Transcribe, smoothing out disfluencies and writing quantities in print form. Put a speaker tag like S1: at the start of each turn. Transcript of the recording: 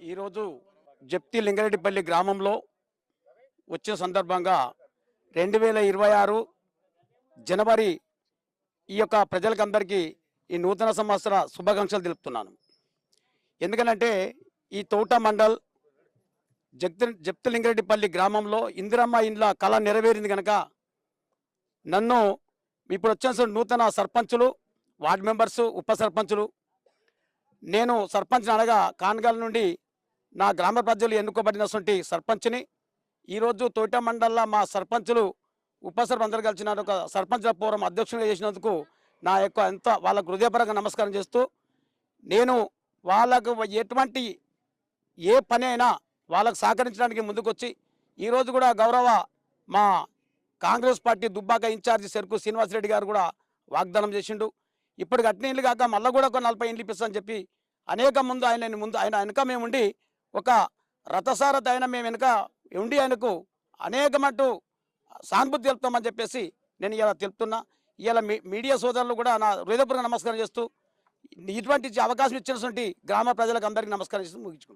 S1: ఈరోజు జప్తి లింగారెడ్డిపల్లి గ్రామంలో వచ్చే సందర్భంగా 2026 జనవరి ఈ యొక్క ప్రజలకందరికీ ఈ నూతన సంవత్సర శుభాకాంక్షలు తెలుపుతున్నాను. ఎందుకంటే ఈ తోట మండల్ జప్తి లింగారెడ్డిపల్లి గ్రామంలో ఇందిరమ్మ ఇండ్ల కళ నెరవేరింది కనుక నన్ను ఇప్పుడు వచ్చేసిన నూతన సర్పంచులు, వార్డు మెంబర్సు, ఉప సర్పంచులు, నేను సర్పంచ్ అనగా కాన్గాల నుండి నా గ్రామ ప్రజలు ఎన్నుకోబడినటువంటి సర్పంచ్ని ఈరోజు తోట మండలంలో మా సర్పంచులు, ఉప సర్పంచులు కలిసిన ఒక సర్పంచ్ల ఫోరం అధ్యక్షునిగా చేసినందుకు నా యొక్క వాళ్ళకు హృదయపరంగా నమస్కారం చేస్తూ, నేను వాళ్ళకు ఎటువంటి ఏ పని అయినా వాళ్ళకు సహకరించడానికి ముందుకొచ్చి ఈరోజు కూడా గౌరవ మా కాంగ్రెస్ పార్టీ దుబ్బాక ఇన్ఛార్జి చెరుకు శ్రీనివాసరెడ్డి గారు కూడా వాగ్దానం చేసిండు. ఇప్పుడు కట్టిన ఇల్లు కాక మళ్ళీ కూడా ఒక 40 ఇండ్లు ఇప్పిస్తామని చెప్పి ఆయన వెనుక మేము ఉండి ఒక రథసారథ అయిన మేము వెనుక ఉండి ఆయనకు అనేక మట్టు సానుభూతి తెలుపుతామని చెప్పేసి నేను ఇలా తెలుపుతున్నా. ఇలా మీడియా సోదరులు కూడా నా హృదయపూర్వక నమస్కారం చేస్తూ ఇటువంటి అవకాశం ఇచ్చినటువంటి గ్రామ ప్రజలకు అందరికీ నమస్కారం చేస్తూ ముగించుకుంటాను.